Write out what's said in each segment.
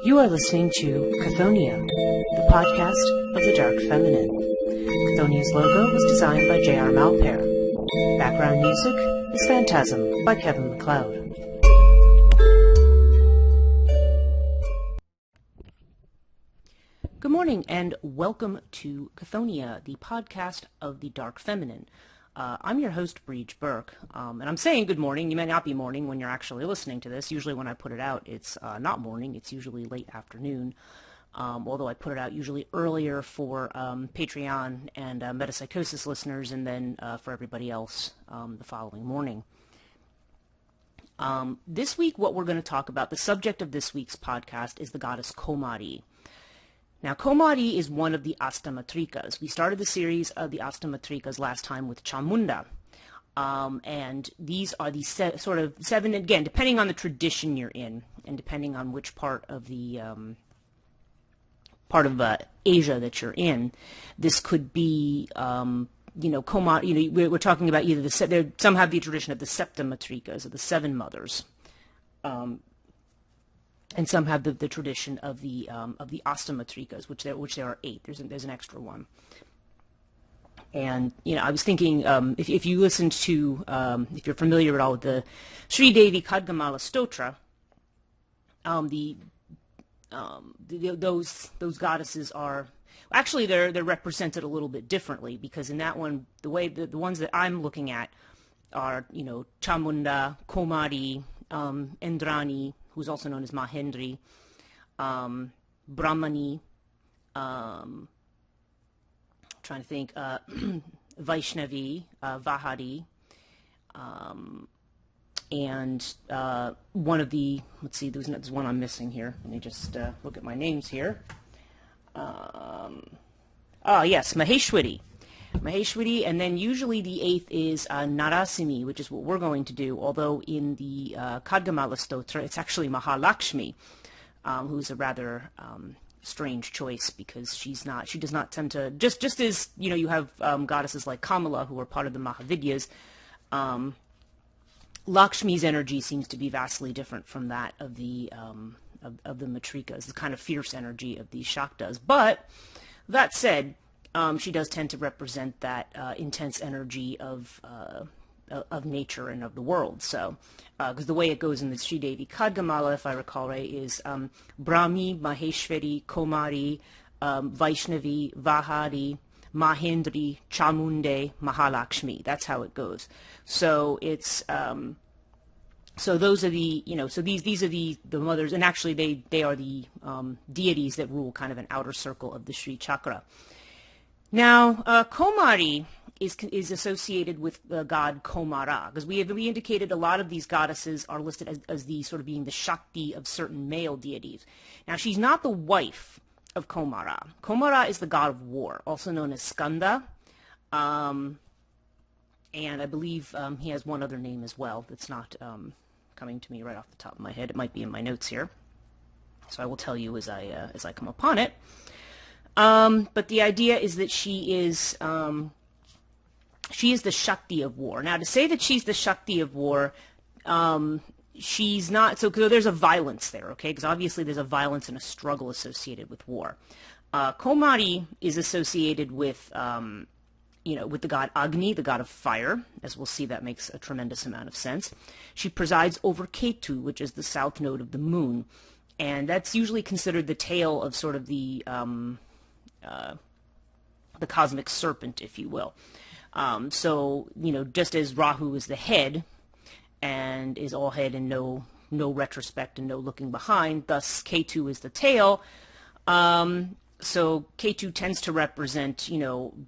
You are listening to Chthonia, the podcast of the Dark Feminine. Chthonia's logo was designed by J.R. Malpair. Background music is Phantasm by Kevin MacLeod. Good morning and welcome to Chthonia, the podcast of the Dark Feminine. I'm your host, Breege Burke, and I'm saying good morning. You may not be morning when you're actually listening to this. Usually when I put it out, it's not morning. It's usually late afternoon, although I put it out usually earlier for Patreon and metapsychosis listeners, and then for everybody else the following morning. This week, what we're going to talk about, the subject of this week's podcast is the goddess Kaumari. Now, Kaumari is one of the Astamatrikas. We started the series of the Astamatrikas last time with Chamunda. And these are the sort of seven, again, depending on the tradition you're in, and depending on which part of the Asia that you're in, this could be, Kaumari, we're talking about either some have the tradition of the Septamatrikas, or the seven mothers. And some have the tradition of the Astamatrikas, which there are 8. There's an extra one. And I was thinking, if you listen to, if you're familiar at all with the Sri Devi Khadgamala Stotra, those goddesses are actually they're represented a little bit differently, because in that one, the way the ones that I'm looking at are Chamunda, Kaumari, Indrani, who's also known as Mahendri, Brahmani, trying to think, Vaishnavi, Vahadi, and one of the, let's see, there's one I'm missing here. Let me just look at my names here. Yes, Maheshwari. Maheshwari, and then usually the 8th is Narasimi, which is what we're going to do, although in the Khadgamala Stotra, it's actually Mahalakshmi, who's a rather strange choice, because she does not tend to, just as, you have goddesses like Kamala, who are part of the Mahavidyas, Lakshmi's energy seems to be vastly different from that of the Matrikas, the kind of fierce energy of these Shaktas. But, that said, she does tend to represent that intense energy of nature and of the world. So, because the way it goes in the Sri Devi Khadgamala, if I recall right, is Brahmi, Maheshwari, Kaumari, Vaishnavi, Vahadi, Mahendri, Chamunde, Mahalakshmi. That's how it goes. So it's so those are the so these are the mothers, and actually they are the deities that rule kind of an outer circle of the Sri Chakra. Now, Kaumari is associated with the god Kaumara, because we indicated a lot of these goddesses are listed as the sort of being the shakti of certain male deities. Now, she's not the wife of Kaumara. Kaumara is the god of war, also known as Skanda, and I believe he has one other name as well that's not coming to me right off the top of my head. It might be in my notes here, so I will tell you as I come upon it. But the idea is that she is the Shakti of war. Now, to say that she's the Shakti of war, she's not, so there's a violence there, okay? Because obviously there's a violence and a struggle associated with war. Kaumari is associated with, with the god Agni, the god of fire. As we'll see, that makes a tremendous amount of sense. She presides over Ketu, which is the south node of the moon. And that's usually considered the tail of sort of the cosmic serpent, if you will. So, just as Rahu is the head and is all head and no retrospect and no looking behind, thus Ketu is the tail. So Ketu tends to represent,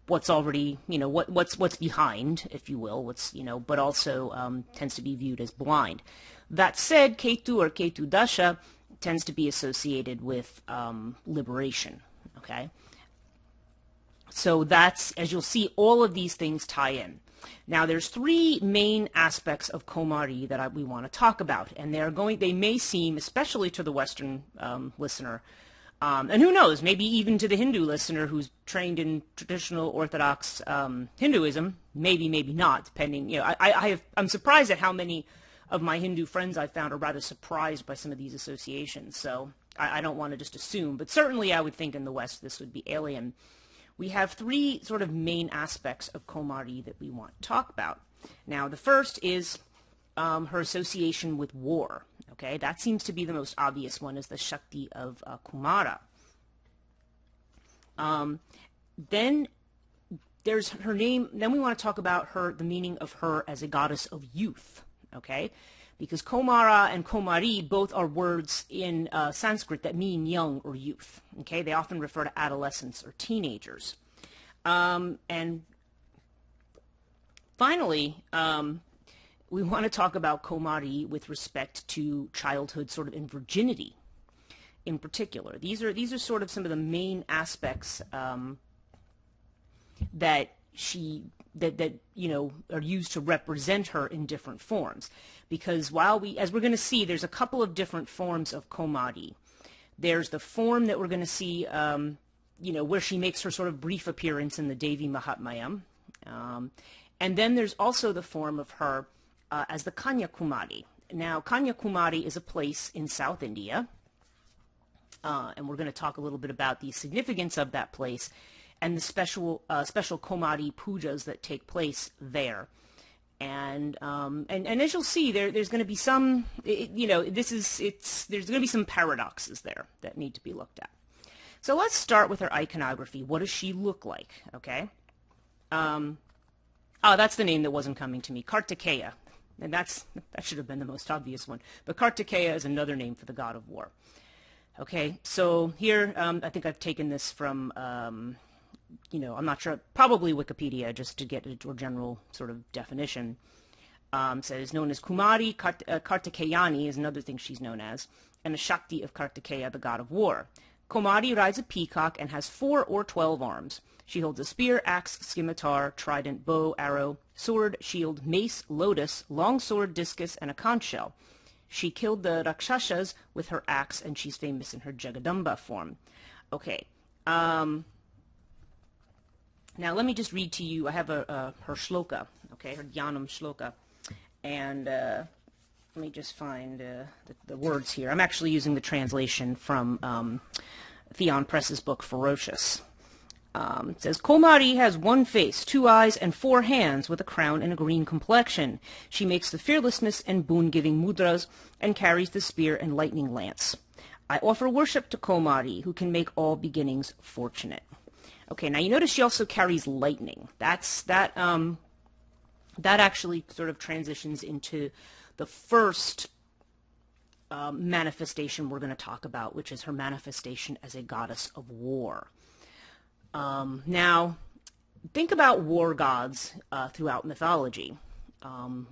what's already, what's behind, if you will, but also tends to be viewed as blind. That said, Ketu or Ketu Dasha tends to be associated with liberation, okay? So that's, as you'll see, all of these things tie in. Now, there's 3 main aspects of Kaumari that we want to talk about, and they may seem, especially to the Western listener, and who knows, maybe even to the Hindu listener who's trained in traditional Orthodox Hinduism, maybe not, depending. I'm surprised at how many of my Hindu friends I found are rather surprised by some of these associations. So I don't want to just assume, but certainly I would think in the West this would be alien. We have three sort of main aspects of Kaumari that we want to talk about. Now, the first is her association with war. Okay, that seems to be the most obvious one, is the shakti of Kaumara. Then there's her name. Then we want to talk about the meaning of her as a goddess of youth. Okay, because Kaumara and Kaumari both are words in Sanskrit that mean young or youth. Okay, they often refer to adolescents or teenagers. And finally, we want to talk about Kaumari with respect to childhood, sort of in virginity, in particular. These are sort of some of the main aspects that you know, are used to represent her in different forms. Because as we're going to see, there's a couple of different forms of Kaumari. There's the form that we're going to see, you know, where she makes her sort of brief appearance in the Devi Mahatmayam. And then there's also the form of her as the Kanyakumari. Now, Kanyakumari is a place in South India, and we're going to talk a little bit about the significance of that place and the special Kaumari pujas that take place there. And as you'll see, there's going to be some, you know, there's going to be some paradoxes there that need to be looked at. So let's start with her iconography. What does she look like? Okay. Oh, that's the name that wasn't coming to me. Kartikeya. And that should have been the most obvious one. But Kartikeya is another name for the god of war. Okay, so here, I think I've taken this from, you know, I'm not sure, probably Wikipedia, just to get a general sort of definition. Says known as Kumari, Kartikeyani is another thing she's known as, and the Shakti of Kartikeya, the god of war. Kaumari rides a peacock and has 4 or 12 arms. She holds a spear, axe, scimitar, trident, bow, arrow, sword, shield, mace, lotus, long sword, discus, and a conch shell. She killed the Rakshasas with her axe, and she's famous in her Jagadamba form. Okay. Now let me just read to you. I have her shloka, okay, her Dhyanam shloka. And let me just find the words here. I'm actually using the translation from Theon Press's book, Ferocious. It says, Kaumari has 1 face, 2 eyes, and 4 hands with a crown and a green complexion. She makes the fearlessness and boon-giving mudras and carries the spear and lightning lance. I offer worship to Kaumari, who can make all beginnings fortunate. Okay, now you notice she also carries lightning. That actually sort of transitions into the first manifestation we're going to talk about, which is her manifestation as a goddess of war. Now, think about war gods throughout mythology.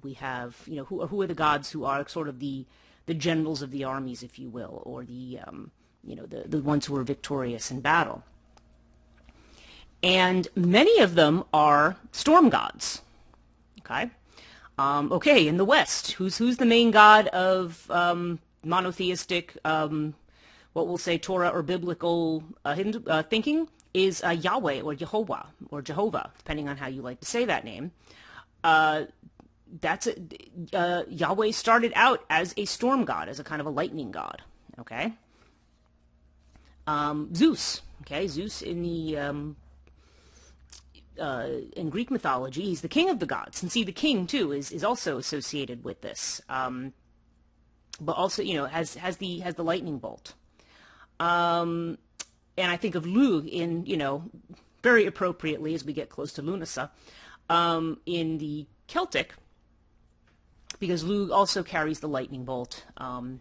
We have, you know, who are the gods who are sort of the generals of the armies, if you will, or the you know, the ones who are victorious in battle. And many of them are storm gods. Okay. Okay, in the West, who's the main god of monotheistic, what we'll say Torah or biblical Hindu thinking? Is Yahweh or Jehovah, depending on how you like to say that name. Yahweh started out as a storm god, as a kind of a lightning god. Okay. Zeus. Okay, Zeus in the in Greek mythology, he's the king of the gods, and see, the king too is also associated with this. But also, you know, has the lightning bolt. And I think of Lugh in, you know, very appropriately as we get close to Lunasa, in the Celtic, because Lugh also carries the lightning bolt. And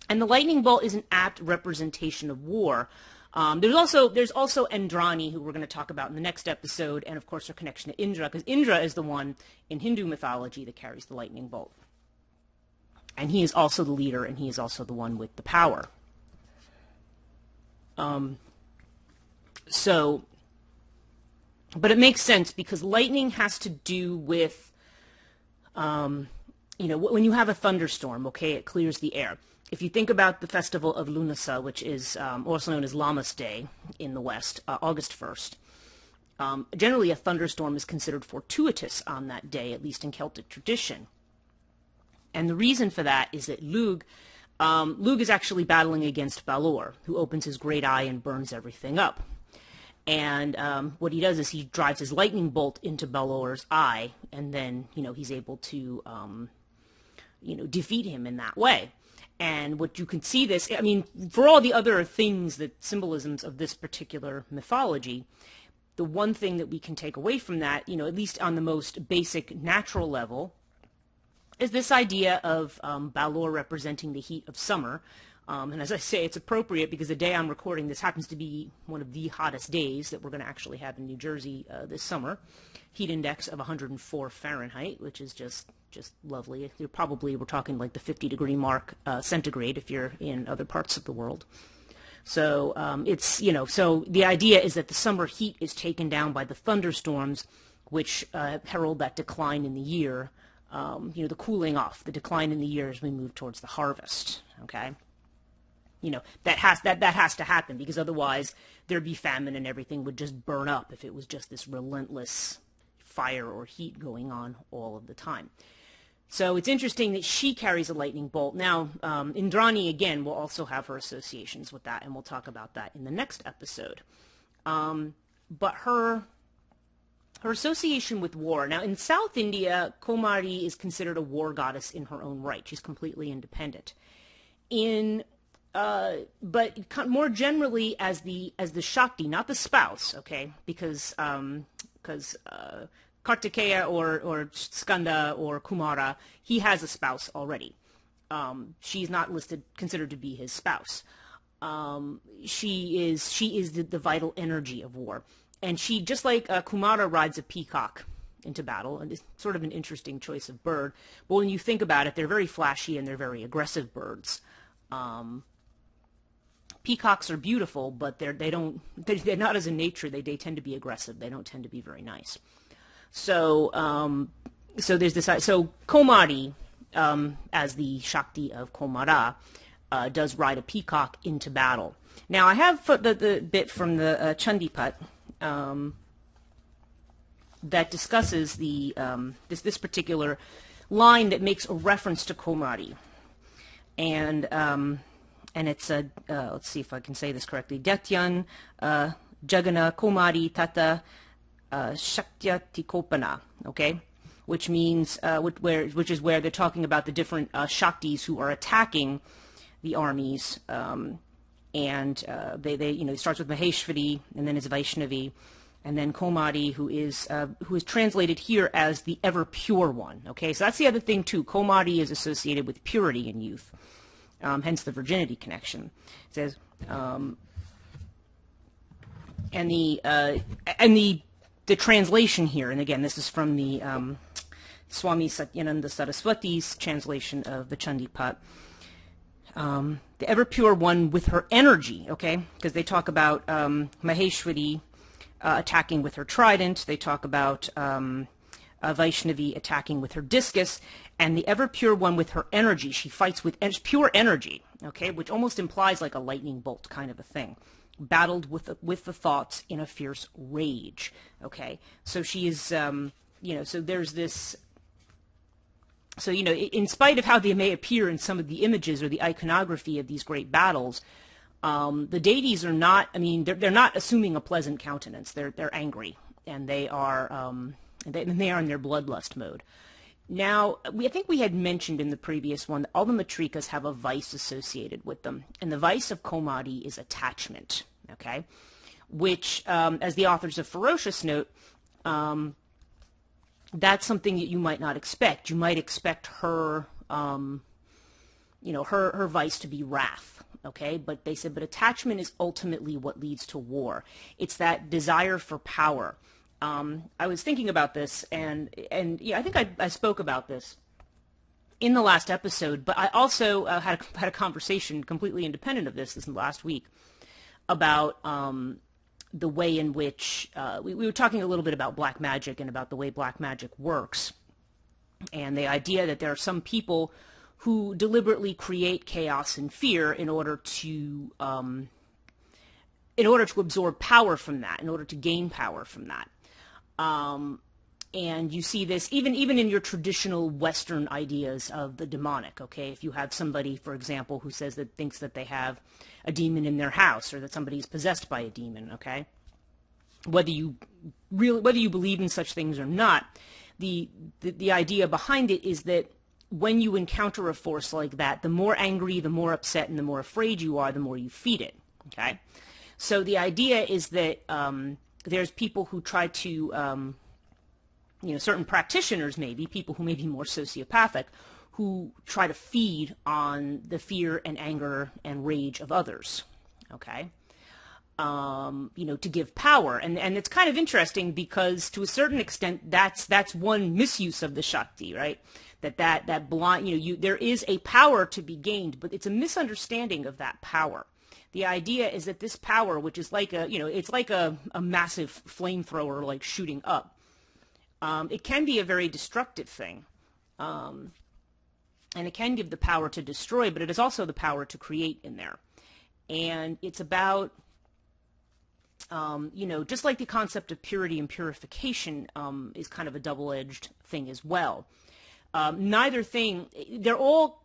the lightning bolt is an apt representation of war. There's also Indrani, who we're going to talk about in the next episode, and of course her connection to Indra, because Indra is the one in Hindu mythology that carries the lightning bolt. And he is also the leader, and he is also the one with the power. But it makes sense because lightning has to do with, you know, when you have a thunderstorm, okay, it clears the air. If you think about the festival of Lunasa, which is also known as Lammas Day in the West, August 1st, generally a thunderstorm is considered fortuitous on that day, at least in Celtic tradition. And the reason for that is that Lugh Lug is actually battling against Balor, who opens his great eye and burns everything up. And what he does is he drives his lightning bolt into Balor's eye, and then, he's able to, defeat him in that way. And what you can see this, for all the other things, the symbolisms of this particular mythology, the one thing that we can take away from that, at least on the most basic natural level, is this idea of Balor representing the heat of summer. And as I say, it's appropriate because the day I'm recording this happens to be one of the hottest days that we're going to actually have in New Jersey this summer. Heat index of 104 Fahrenheit, which is just lovely. We're talking like the 50-degree mark centigrade if you're in other parts of the world. So so the idea is that the summer heat is taken down by the thunderstorms, which herald that decline in the year, the cooling off, the decline in the year as we move towards the harvest, okay? That has to happen, because otherwise there'd be famine and everything would just burn up if it was just this relentless fire or heat going on all of the time. So it's interesting that she carries a lightning bolt. Now, Indrani, again, will also have her associations with that, and we'll talk about that in the next episode. But her association with war. Now, in South India, Kaumari is considered a war goddess in her own right. She's completely independent. But more generally as the shakti, not the spouse, okay? Because Kartikeya or Skanda or Kaumara, he has a spouse already. She's not considered to be his spouse. She is the vital energy of war. And she, just like Kaumara, rides a peacock into battle, and it's sort of an interesting choice of bird. But when you think about it, they're very flashy and they're very aggressive birds. Peacocks are beautiful, but they're not as in nature. They tend to be aggressive. They don't tend to be very nice. So there's this. So Kaumari, as the Shakti of Kaumara, does ride a peacock into battle. Now I have the bit from the Chandipat that discusses the this particular line that makes a reference to Kaumari, and it's a let's see if I can say this correctly. Datyan Jagana Kaumari Tata Shaktya Kopana, okay, which means which is where they're talking about the different Shaktis who are attacking the armies, and they it starts with Maheshwari and then it's Vaishnavi, and then Kaumari, who is translated here as the ever pure one. Okay, so that's the other thing too. Kaumari is associated with purity and youth, hence the virginity connection. It says, and the translation here, and again, this is from the Swami Satyananda Saraswati's translation of the Chandipat. The ever pure one with her energy, okay, because they talk about Maheshwari attacking with her trident. They talk about Vaishnavi attacking with her discus, and the ever pure one with her energy. She fights with pure energy, okay, which almost implies like a lightning bolt kind of a thing. Battled with the thoughts in a fierce rage, okay. So she is, so there's this. So, in spite of how they may appear in some of the images or the iconography of these great battles, the deities are not, they're not assuming a pleasant countenance. They're angry, and they are in their bloodlust mode. Now, I think we had mentioned in the previous one that all the matrikas have a vice associated with them, and the vice of Kaumari is attachment, okay, which, as the authors of Ferocious note, that's something that you might not expect. You might expect her, her vice to be wrath, okay? But they said, but attachment is ultimately what leads to war. It's that desire for power. I was thinking about this, and yeah, I think I spoke about this in the last episode, but I also had a conversation completely independent of this last week about the way in which we were talking a little bit about black magic and about the way black magic works, and the idea that there are some people who deliberately create chaos and fear in order to absorb power from that, in order to gain power from that. And you see this even in your traditional Western ideas of the demonic, okay? If you have somebody, for example, who thinks that they have a demon in their house or that somebody is possessed by a demon, okay? Whether you believe in such things or not, the idea behind it is that when you encounter a force like that, the more angry, the more upset, and the more afraid you are, the more you feed it, okay? So the idea is that there's people who try to certain practitioners, maybe people who may be more sociopathic, who try to feed on the fear and anger and rage of others, okay? To give power. And it's kind of interesting because to a certain extent, that's one misuse of the Shakti, right? That blind, there is a power to be gained, but it's a misunderstanding of that power. The idea is that this power, which is like it's like a massive flamethrower, like shooting up. It can be a very destructive thing. And it can give the power to destroy, but it is also the power to create in there. And it's about, just like the concept of purity and purification is kind of a double-edged thing as well. Neither thing, they're all,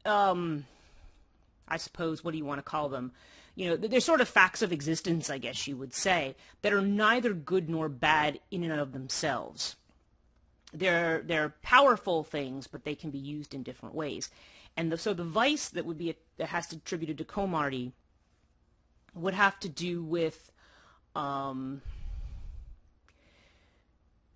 I suppose, what do you want to call them? They're sort of facts of existence, I guess you would say, that are neither good nor bad in and of themselves. They're powerful things, but they can be used in different ways. And so the vice that has to be attributed to Kaumari would have to do with, how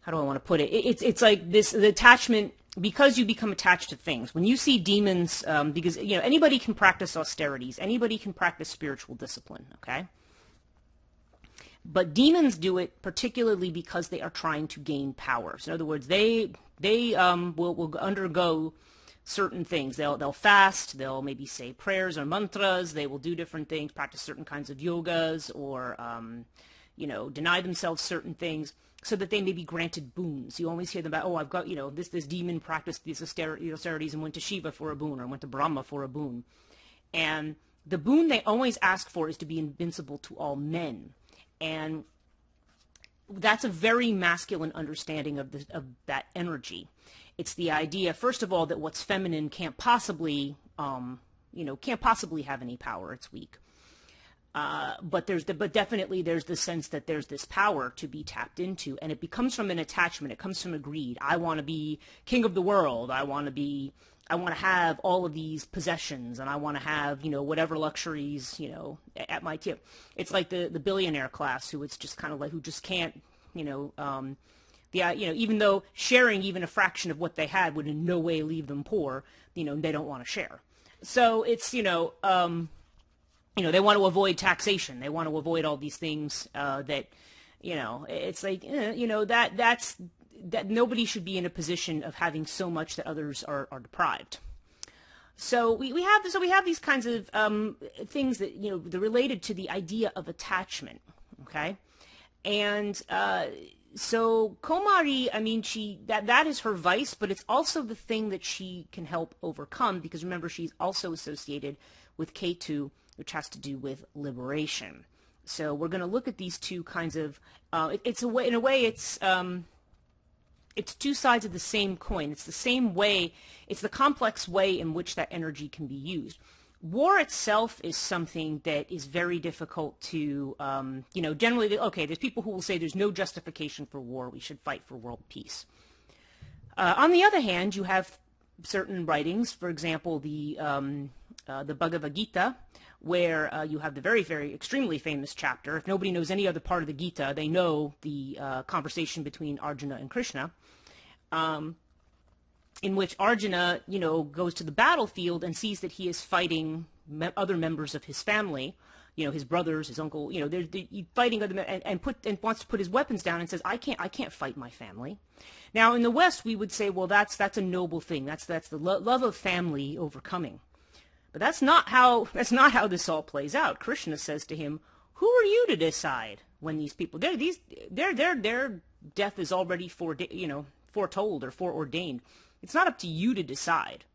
do I want to put it? It's like the attachment, because you become attached to things. When you see demons, because anybody can practice austerities, anybody can practice spiritual discipline, okay? But demons do it particularly because they are trying to gain power. So in other words, they will undergo certain things. They'll fast, they'll maybe say prayers or mantras, they will do different things, practice certain kinds of yogas, or deny themselves certain things so that they may be granted boons. You always hear them about, I've got, this demon practiced these austerities and went to Shiva for a boon, or went to Brahma for a boon. And the boon they always ask for is to be invincible to all men. And that's a very masculine understanding of that energy. It's the idea, first of all, that what's feminine can't possibly have any power. It's weak. But definitely there's the sense that there's this power to be tapped into, and it becomes from an attachment. It comes from a greed. I want to be king of the world. I want to have all of these possessions, and I want to have, whatever luxuries, at my tip. It's like the billionaire class who it's just kind of like, who just can't, even though sharing even a fraction of what they had would in no way leave them poor, they don't want to share. So it's, they want to avoid taxation. They want to avoid all these things that, it's like, that nobody should be in a position of having so much that others are deprived. So we have these kinds of things that, they're related to the idea of attachment, okay? And so Kaumari, that is her vice, but it's also the thing that she can help overcome, because remember, she's also associated with Ketu, which has to do with liberation. So we're going to look at these two kinds of, it's two sides of the same coin. It's the same way, it's the complex way in which that energy can be used. War itself is something that is very difficult to, generally, there's people who will say there's no justification for war. We should fight for world peace. On the other hand, you have certain writings, for example, the Bhagavad Gita, where you have the very, very extremely famous chapter. If nobody knows any other part of the Gita, they know the conversation between Arjuna and Krishna, in which Arjuna, goes to the battlefield and sees that he is fighting other members of his family, his brothers, his uncle, they're fighting other men, and wants to put his weapons down and says, I can't fight my family. Now, in the West, we would say, well, that's a noble thing. That's the love of family overcoming. But that's not how this all plays out. Krishna says to him, "Who are you to decide when these people their death is already foretold or foreordained? It's not up to you to decide.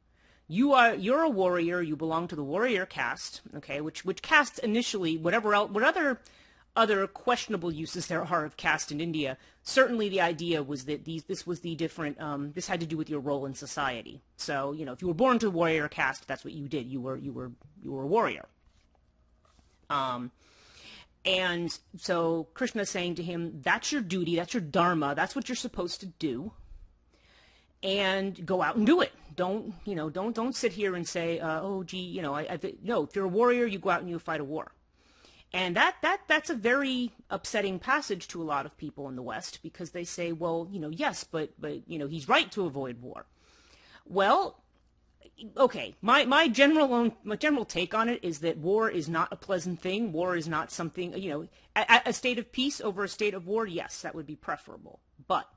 You're a warrior. You belong to the warrior caste, okay? Which caste initially, what other other questionable uses there are of caste in India, certainly the idea was that this was the different, this had to do with your role in society. So, you know, if you were born to warrior caste, that's what you did. You were a warrior. And so Krishna is saying to him, that's your duty, that's your dharma, that's what you're supposed to do. And go out and do it. Don't sit here and say, oh, gee, you know, no, if you're a warrior, you go out and you fight a war. And that's a very upsetting passage to a lot of people in the West, because they say, well, you know, yes, but you know, he's right to avoid war. Well, okay, my general take on it is that war is not a pleasant thing. War is not something, you know, a state of peace over a state of war, yes, that would be preferable. But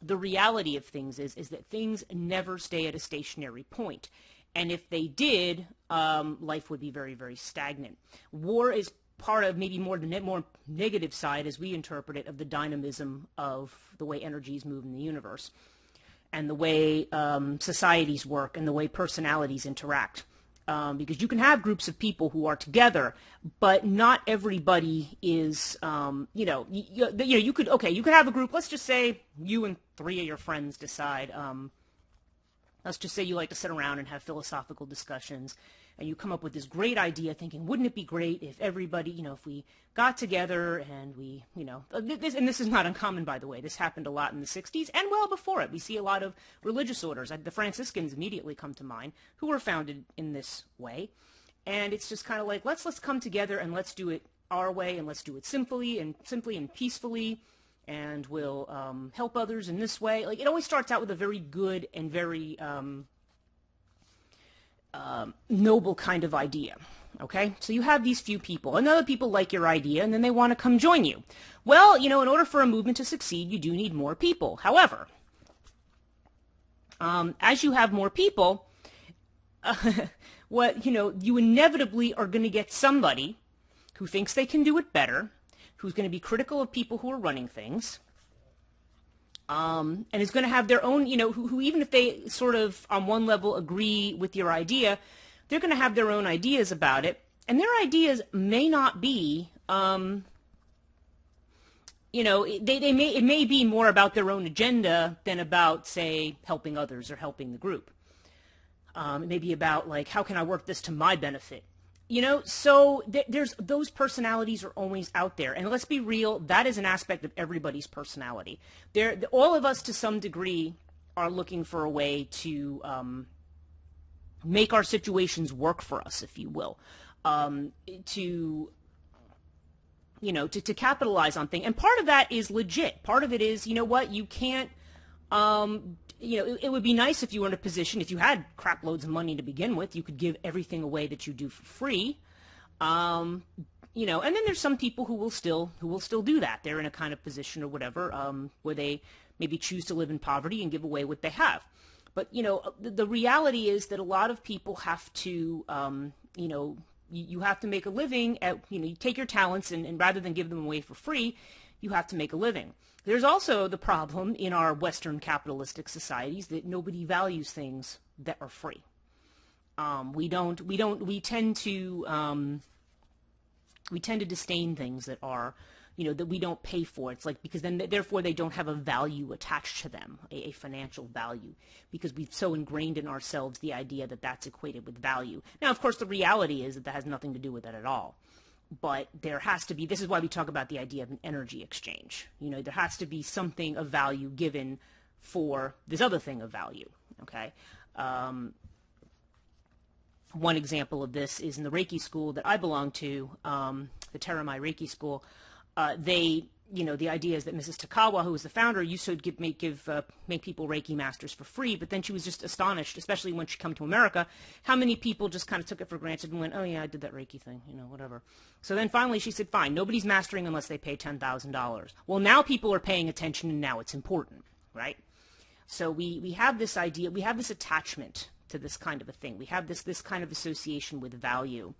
the reality of things is that things never stay at a stationary point. And if they did, life would be very, very stagnant. War is part of maybe more the more negative side, as we interpret it, of the dynamism of the way energies move in the universe, and the way societies work, and the way personalities interact. Because you can have groups of people who are together, but not everybody is, you could have a group. Let's just say you and 3 of your friends decide, let's just say you like to sit around and have philosophical discussions, and you come up with this great idea thinking, wouldn't it be great if everybody, you know, if we got together and we, you know, this is not uncommon, by the way. This happened a lot in the 60s and well before it. We see a lot of religious orders. The Franciscans immediately come to mind, who were founded in this way. And it's just kind of like, let's come together and let's do it our way, and let's do it simply and peacefully, and we'll help others in this way. Like, it always starts out with a very good and very noble kind of idea. Okay, so you have these few people, and other people like your idea, and then they want to come join you. Well, you know, in order for a movement to succeed, you do need more people. However, as you have more people, you inevitably are going to get somebody who thinks they can do it better, who's going to be critical of people who are running things, and is going to have their own, you know, who even if they sort of on one level agree with your idea, they're going to have their own ideas about it, and their ideas may not be, it may be more about their own agenda than about, say, helping others or helping the group. It may be about, like, how can I work this to my benefit? You know, so there's those personalities are always out there. And let's be real, that is an aspect of everybody's personality. All of us, to some degree, are looking for a way to make our situations work for us, if you will, to capitalize on things. And part of that is legit. Part of it is, you know what, you can't, it would be nice if you were in a position, if you had crap loads of money to begin with, you could give everything away that you do for free. And then there's some people who will still do that. They're in a kind of position or whatever, where they maybe choose to live in poverty and give away what they have. But, you know, the reality is that a lot of people have to, you have to make a living you take your talents and rather than give them away for free, you have to make a living. There's also the problem in our Western capitalistic societies that nobody values things that are free. We tend to disdain things that are, that we don't pay for. It's like, because then therefore they don't have a value attached to them, a financial value, because we've so ingrained in ourselves the idea that that's equated with value. Now, of course, the reality is that has nothing to do with that at all. But there has to be, this is why we talk about the idea of an energy exchange. There has to be something of value given for this other thing of value, okay? One example of this is in the Reiki school that I belong to, the Teramai Reiki school. The idea is that Mrs. Takawa, who was the founder, used to make people Reiki masters for free, but then she was just astonished, especially when she came to America, how many people just kind of took it for granted and went, oh yeah, I did that Reiki thing, whatever. So then finally she said, fine, nobody's mastering unless they pay $10,000. Well, now people are paying attention and now it's important, right? So we have this idea, we have this attachment to this kind of a thing. We have this kind of association with value.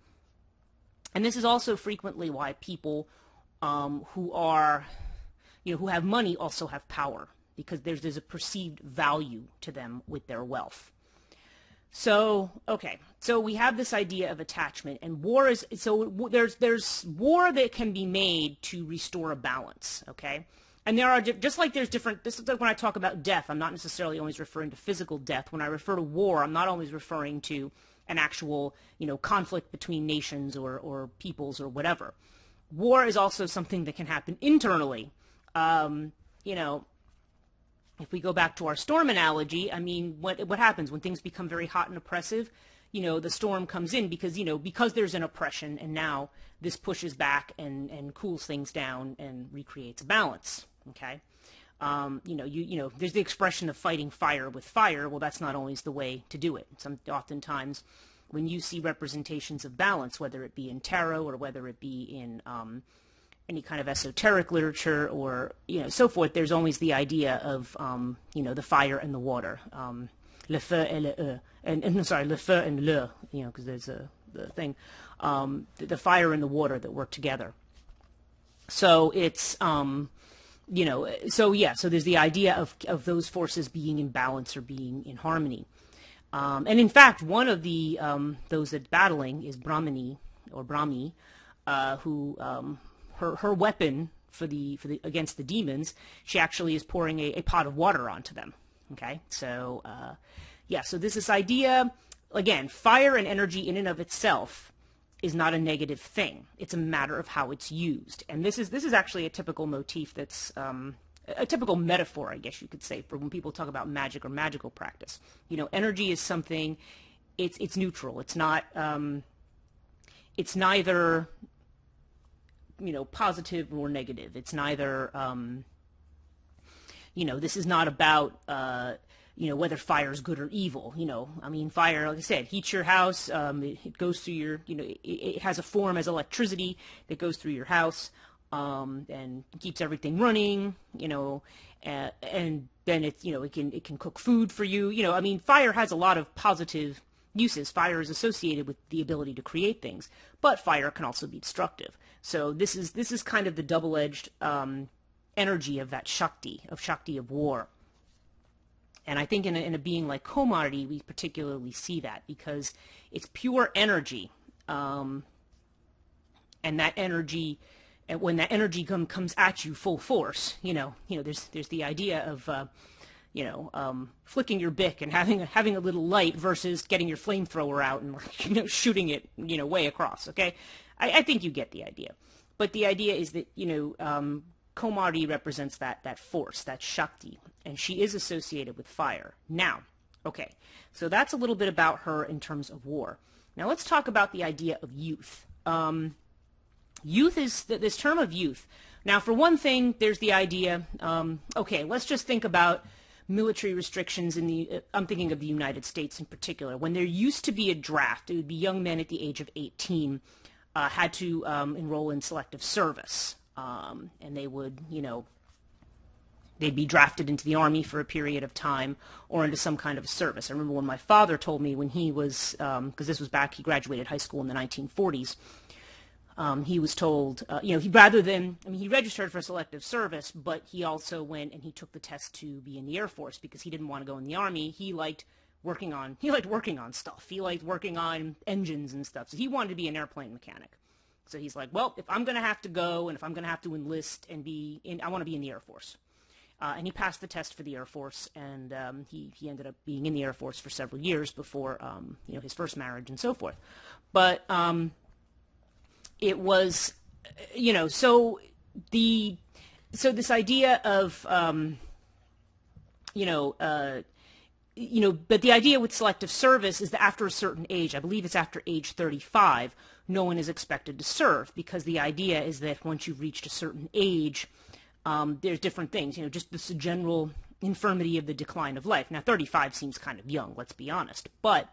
And this is also frequently why people who have money also have power, because there's a perceived value to them with their wealth. So, okay. So we have this idea of attachment, and war is, so there's war that can be made to restore a balance, okay? And there are, just like there's different, this is like when I talk about death, I'm not necessarily always referring to physical death. When I refer to war, I'm not always referring to an actual, conflict between nations or peoples or whatever. War is also something that can happen internally. You know, if we go back to our storm analogy, I mean, what happens when things become very hot and oppressive? The storm comes in because there's an oppression, and now this pushes back and cools things down and recreates a balance. Okay, there's the expression of fighting fire with fire. Well, that's not always the way to do it. Oftentimes, when you see representations of balance, whether it be in tarot or whether it be in any kind of esoteric literature or so forth, there's always the idea of the fire and the water, le feu et le eau, and sorry, le feu and l'eau, because there's the thing, the fire and the water that work together. So it's so there's the idea of those forces being in balance or being in harmony. And in fact, one of the those that battling is Brahmini or Brahmi, who her weapon for the against the demons, she actually is pouring a pot of water onto them. Okay, so so this idea, again, fire and energy in and of itself is not a negative thing. It's a matter of how it's used, and this is actually a typical motif that's a typical metaphor, I guess you could say, for when people talk about magic or magical practice. Energy is something. It's neutral. It's not. It's neither positive or negative. It's neither, this is not about, whether fire is good or evil. I mean, fire, like I said, heats your house. It goes through your, it has a form as electricity that goes through your house, and keeps everything running, and then it's, it can cook food for you. I mean, fire has a lot of positive uses. Fire is associated with the ability to create things, but fire can also be destructive. So this is kind of the double-edged energy of that shakti of war. And I think in a being like Kaumari, we particularly see that because it's pure energy, and that energy, and when that energy comes at you full force, there's the idea of flicking your bic and having a little light versus getting your flamethrower out and shooting it way across. Okay, I think you get the idea, but the idea is that Kaumari represents that force, that shakti, and she is associated with fire. Now, okay, so that's a little bit about her in terms of war. Now let's talk about the idea of youth. Youth is this term of youth. Now, for one thing, there's the idea. Okay, let's just think about military restrictions I'm thinking of the United States in particular. When there used to be a draft, it would be young men at the age of 18 had to enroll in selective service, and they would, they'd be drafted into the army for a period of time or into some kind of service. I remember when my father told me when he was, because this was back, he graduated high school in the 1940s. He was told, he registered for selective service, but he also went and he took the test to be in the Air Force because he didn't want to go in the Army. He liked working on stuff. He liked working on engines and stuff. So he wanted to be an airplane mechanic. So he's like, well, if I'm going to have to go and if I'm going to have to enlist and I want to be in the Air Force. And he passed the test for the Air Force, and he ended up being in the Air Force for several years before, his first marriage and so forth. But, it was, so this idea of, but the idea with selective service is that after a certain age, I believe it's after age 35, no one is expected to serve, because the idea is that once you've reached a certain age, there's different things, just this general infirmity of the decline of life. Now, 35 seems kind of young, let's be honest, but,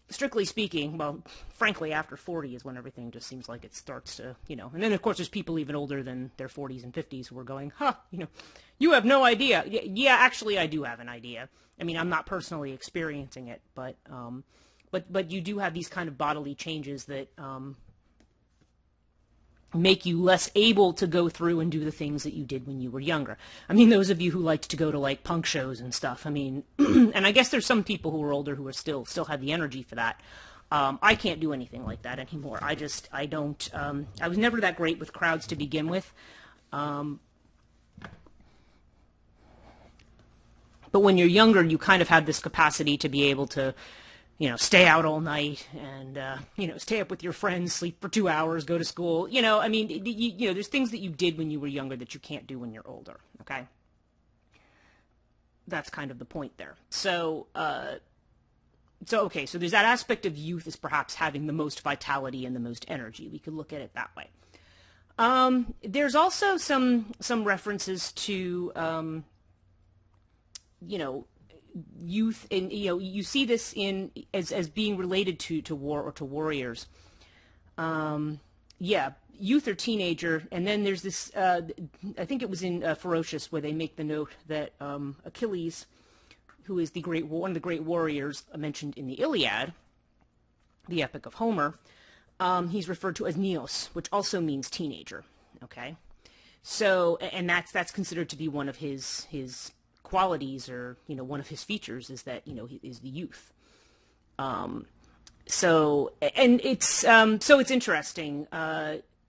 strictly speaking, well, frankly, after 40 is when everything just seems like it starts to, and then of course there's people even older than their 40s and 50s who are going, you have no idea. Yeah, actually I do have an idea. I mean, I'm not personally experiencing it, but you do have these kind of bodily changes that, make you less able to go through and do the things that you did when you were younger. I mean, those of you who liked to go to like punk shows and stuff, I mean, and I guess there's some people who are older who are still have the energy for that. I can't do anything like that anymore. I don't, I was never that great with crowds to begin with. But when you're younger, you kind of have this capacity to be able to, stay out all night and, stay up with your friends, sleep for 2 hours, go to school. I mean, there's things that you did when you were younger that you can't do when you're older, okay? That's kind of the point there. So there's that aspect of youth as perhaps having the most vitality and the most energy. We could look at it that way. There's also some references to, youth, and you see this in as being related to war or to warriors. Youth or teenager, and then there's this. I think it was in Ferocious where they make the note that Achilles, who is one of the great warriors mentioned in the Iliad, the epic of Homer, he's referred to as Neos, which also means teenager. Okay, so and that's considered to be one of his qualities, or one of his features is that he is the youth. So it's interesting,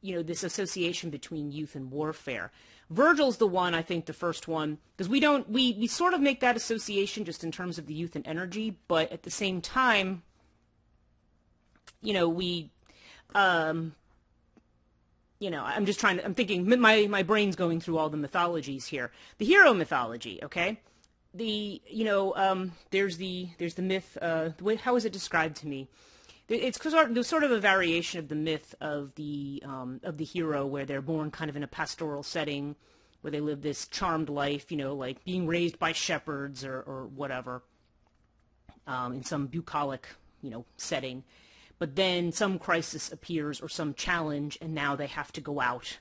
this association between youth and warfare. Virgil's the one, I think, the first one, because we sort of make that association just in terms of the youth and energy, but at the same time, I'm thinking, my brain's going through all the mythologies here. The hero mythology, okay? There's the myth, how is it described to me? It's sort of a variation of the myth of the hero, where they're born kind of in a pastoral setting, where they live this charmed life, like being raised by shepherds or whatever, in some bucolic, setting. But then some crisis appears or some challenge, and now they have to go out,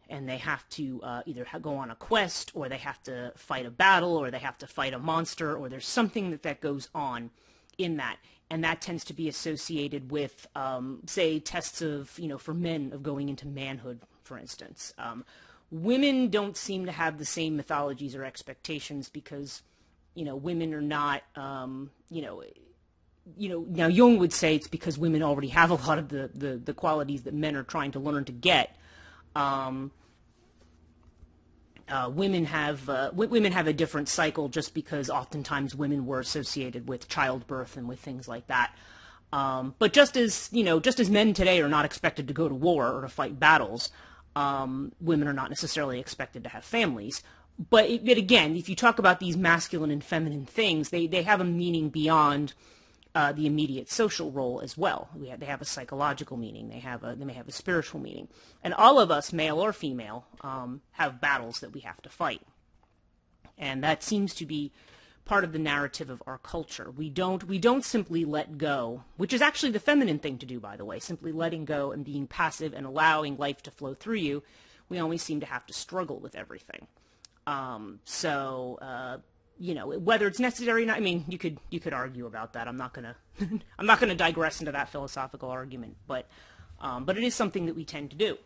and they have to either go on a quest, or they have to fight a battle, or they have to fight a monster, or there's something that goes on in that. And that tends to be associated with, say, tests of, for men of going into manhood, for instance. Women don't seem to have the same mythologies or expectations because, women are not, now Jung would say it's because women already have a lot of the qualities that men are trying to learn to get. Women have a different cycle just because oftentimes women were associated with childbirth and with things like that. But just as men today are not expected to go to war or to fight battles, women are not necessarily expected to have families. But again, if you talk about these masculine and feminine things, they have a meaning beyond the immediate social role as well. They have a psychological meaning. They may have a spiritual meaning. And all of us, male or female, have battles that we have to fight. And that seems to be part of the narrative of our culture. We don't simply let go, which is actually the feminine thing to do, by the way, simply letting go and being passive and allowing life to flow through you. We always seem to have to struggle with everything. Whether it's necessary or not, I mean, you could argue about that. I'm not gonna digress into that philosophical argument, but it is something that we tend to do,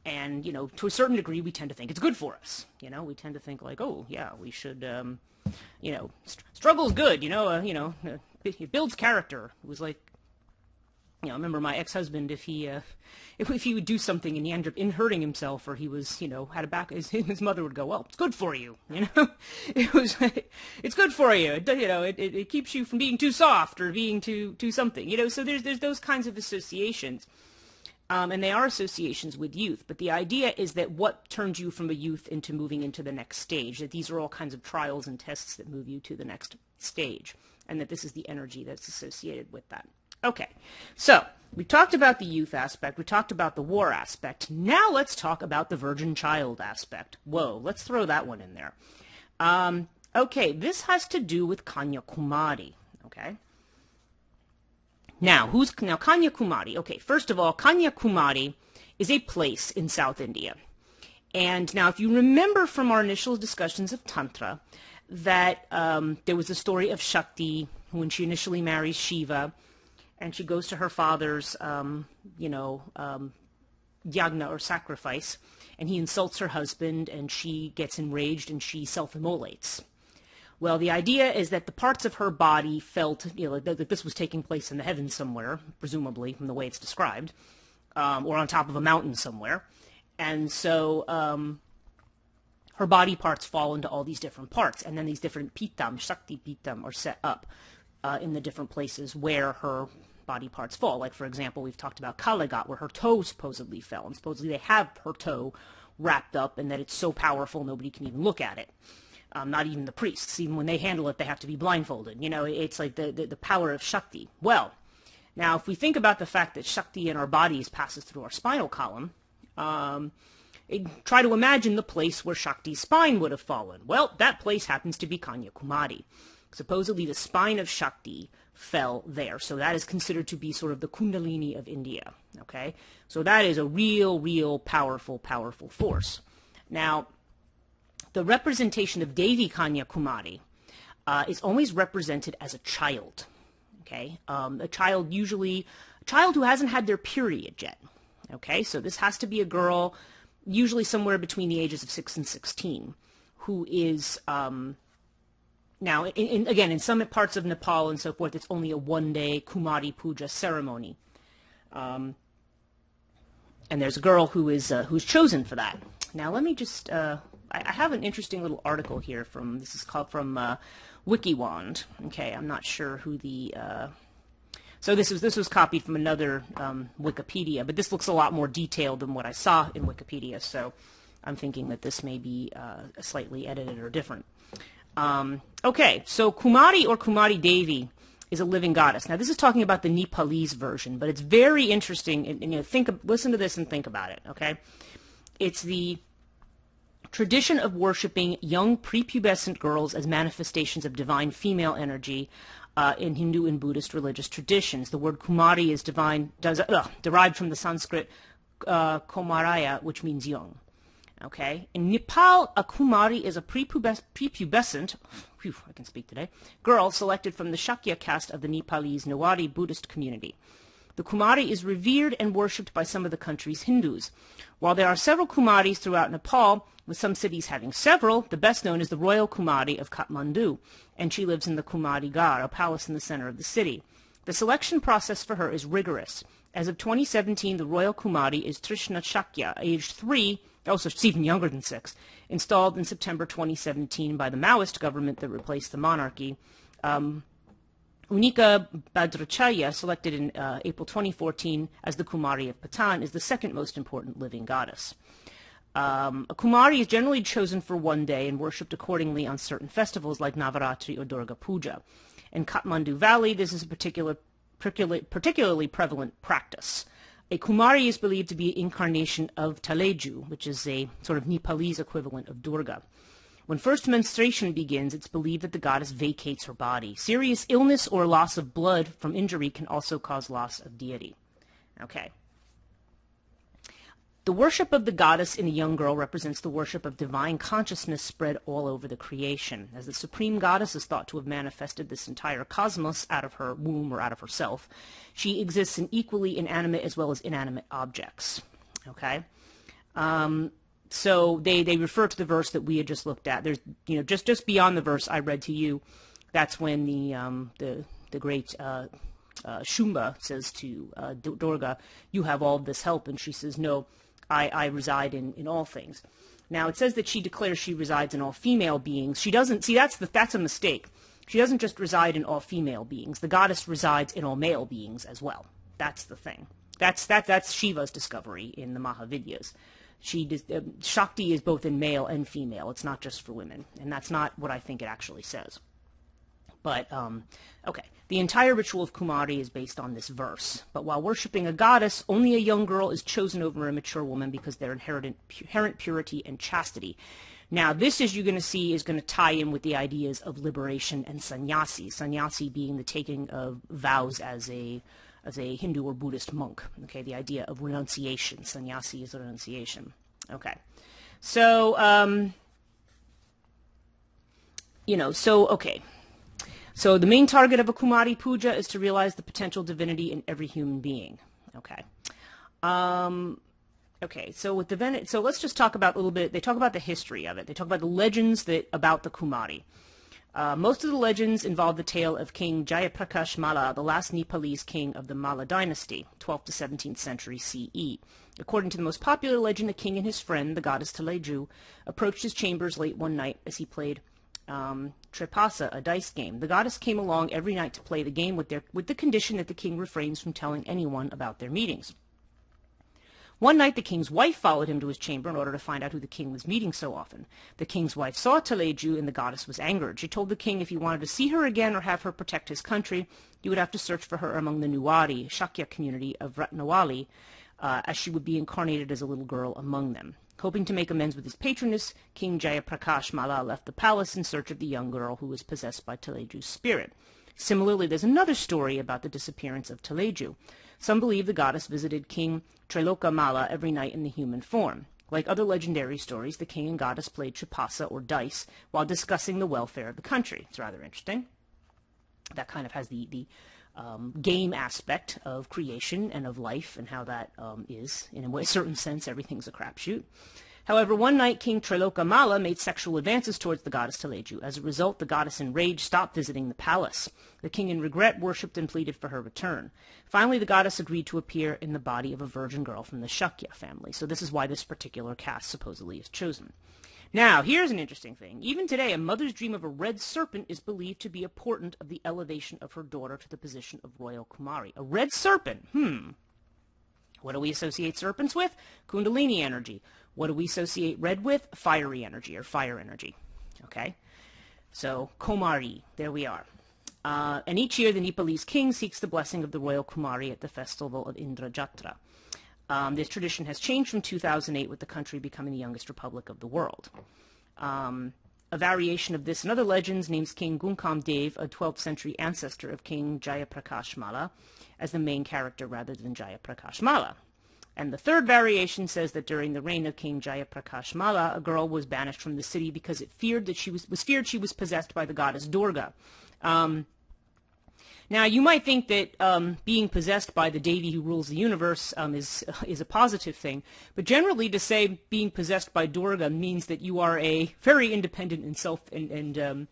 and to a certain degree, we tend to think it's good for us. We tend to think like, oh yeah, we should, struggle's good. It builds character. It was like, I remember my ex-husband, if he would do something and he ended up hurting himself, or he was, had a back, his mother would go, well, it's good for you, it's good for you, it keeps you from being too soft or being too something, so there's those kinds of associations, and they are associations with youth, but the idea is that what turns you from a youth into moving into the next stage, that these are all kinds of trials and tests that move you to the next stage, and that this is the energy that's associated with that. Okay, so we talked about the youth aspect, we talked about the war aspect, now let's talk about the virgin child aspect. Whoa, let's throw that one in there. Okay, this has to do with Kanyakumari, okay? Now, Kanyakumari? Okay, first of all, Kanyakumari is a place in South India. And now, if you remember from our initial discussions of Tantra, that there was the story of Shakti, when she initially marries Shiva, and she goes to her father's, yagna or sacrifice, and he insults her husband, and she gets enraged and she self-immolates. Well, the idea is that the parts of her body felt, that this was taking place in the heavens somewhere, presumably from the way it's described, or on top of a mountain somewhere. And so her body parts fall into all these different parts, and then these different pitam, shakti pitam, are set up in the different places where her body parts fall. Like, for example, we've talked about Kalagat, where her toe supposedly fell, and supposedly they have her toe wrapped up, and that it's so powerful nobody can even look at it. Not even the priests. Even when they handle it, they have to be blindfolded. It's like the power of Shakti. Well, now if we think about the fact that Shakti in our bodies passes through our spinal column, try to imagine the place where Shakti's spine would have fallen. Well, that place happens to be Kanyakumari. Supposedly the spine of Shakti fell there. So that is considered to be sort of the Kundalini of India. Okay? So that is a real powerful force. Now, the representation of Devi Kanyakumari is always represented as a child. Okay? A child who hasn't had their period yet. Okay? So this has to be a girl, usually somewhere between the ages of 6 and 16, who is... Now, again, in some parts of Nepal and so forth, it's only a one-day Kumari Puja ceremony. And there's a girl who's chosen for that. Now, let me just... I have an interesting little article here from WikiWand. Okay, I'm not sure who the... So this was copied from another Wikipedia, but this looks a lot more detailed than what I saw in Wikipedia, so I'm thinking that this may be slightly edited or different. Okay, so Kaumari or Kaumari Devi is a living goddess. Now, this is talking about the Nepalese version, but it's very interesting, and listen to this and think about it, okay? It's the tradition of worshiping young prepubescent girls as manifestations of divine female energy in Hindu and Buddhist religious traditions. The word Kaumari is derived from the Sanskrit Kaumaraya, which means young. Okay. In Nepal, a Kaumari is a prepubescent, I can speak today, girl selected from the Shakya caste of the Nepalese Newari Buddhist community. The Kaumari is revered and worshipped by some of the country's Hindus. While there are several Kaumaris throughout Nepal, with some cities having several, the best known is the Royal Kaumari of Kathmandu, and she lives in the Kaumari Gar, a palace in the center of the city. The selection process for her is rigorous. As of 2017, the Royal Kaumari is Trishna Shakya, aged 3, so she's even younger than 6, installed in September 2017 by the Maoist government that replaced the monarchy. Unika Bhadrachaya, selected in April 2014 as the Kaumari of Patan, is the second most important living goddess. A Kaumari is generally chosen for one day and worshipped accordingly on certain festivals like Navaratri or Durga Puja. In Kathmandu Valley, this is a particularly prevalent practice. A Kaumari is believed to be an incarnation of Taleju, which is a sort of Nepalese equivalent of Durga. When first menstruation begins, it's believed that the goddess vacates her body. Serious illness or loss of blood from injury can also cause loss of deity. Okay. The worship of the goddess in a young girl represents the worship of divine consciousness spread all over the creation. As the supreme goddess is thought to have manifested this entire cosmos out of her womb or out of herself, she exists in equally inanimate as well as inanimate objects. Okay? So they refer to the verse that we had just looked at. There's, just beyond the verse I read to you, that's when the great Shumba says to Durga, "You have all this help," and she says, "No, I reside in all things." Now, it says that she declares she resides in all female beings. She doesn't, see, that's a mistake. She doesn't just reside in all female beings. The goddess resides in all male beings as well. That's the thing. That's Shiva's discovery in the Mahavidyas. Shakti is both in male and female. It's not just for women. And that's not what I think it actually says. But, okay. The entire ritual of Kaumari is based on this verse. But while worshipping a goddess, only a young girl is chosen over a mature woman because their inherent purity and chastity. Now, this, as you're going to see, is going to tie in with the ideas of liberation and sannyasi. Sannyasi being the taking of vows as a Hindu or Buddhist monk. Okay, the idea of renunciation. Sannyasi is renunciation. Okay. So, okay. So the main target of a Kaumari Puja is to realize the potential divinity in every human being. Okay. Okay, so with the so let's just talk about a little bit. They talk about the history of it. They talk about the legends about the Kaumari. Most of the legends involve the tale of King Jayaprakash Malla, the last Nepalese king of the Malla dynasty, 12th to 17th century CE. According to the most popular legend, a king and his friend, the goddess Teleju, approached his chambers late one night as he played Tripasa, a dice game. The goddess came along every night to play the game with the condition that the king refrains from telling anyone about their meetings. One night, the king's wife followed him to his chamber in order to find out who the king was meeting so often. The king's wife saw Teleju, and the goddess was angered. She told the king if he wanted to see her again or have her protect his country, he would have to search for her among the Nuwari, Shakya community of Ratnawali, as she would be incarnated as a little girl among them. Hoping to make amends with his patroness, King Jayaprakash Malla left the palace in search of the young girl who was possessed by Teleju's spirit. Similarly, there's another story about the disappearance of Teleju. Some believe the goddess visited King Triloka Malla every night in the human form. Like other legendary stories, the king and goddess played chipasa or dice while discussing the welfare of the country. It's rather interesting. That kind of has the game aspect of creation and of life and how that is, in a certain sense, everything's a crapshoot. However, one night King Triloka Malla made sexual advances towards the goddess Teleju. As a result, the goddess enraged stopped visiting the palace. The king in regret worshipped and pleaded for her return. Finally, the goddess agreed to appear in the body of a virgin girl from the Shakya family. So this is why this particular caste supposedly is chosen. Now, here's an interesting thing. Even today, a mother's dream of a red serpent is believed to be a portent of the elevation of her daughter to the position of royal Kaumari. A red serpent? What do we associate serpents with? Kundalini energy. What do we associate red with? Fiery energy or fire energy. Okay? So, Kaumari. There we are. And each year, the Nepalese king seeks the blessing of the royal Kaumari at the festival of Indra Jatra. This tradition has changed from 2008 with the country becoming the youngest republic of the world. A variation of this and other legends names King Kanyakumari Devi, a 12th century ancestor of King Jayaprakash Malla, as the main character rather than Jayaprakash Malla. And the third variation says that during the reign of King Jayaprakash Malla, a girl was banished from the city because it feared that she was possessed by the goddess Durga. Now, you might think that being possessed by the Devi who rules the universe is a positive thing, but generally to say being possessed by Durga means that you are a very independent and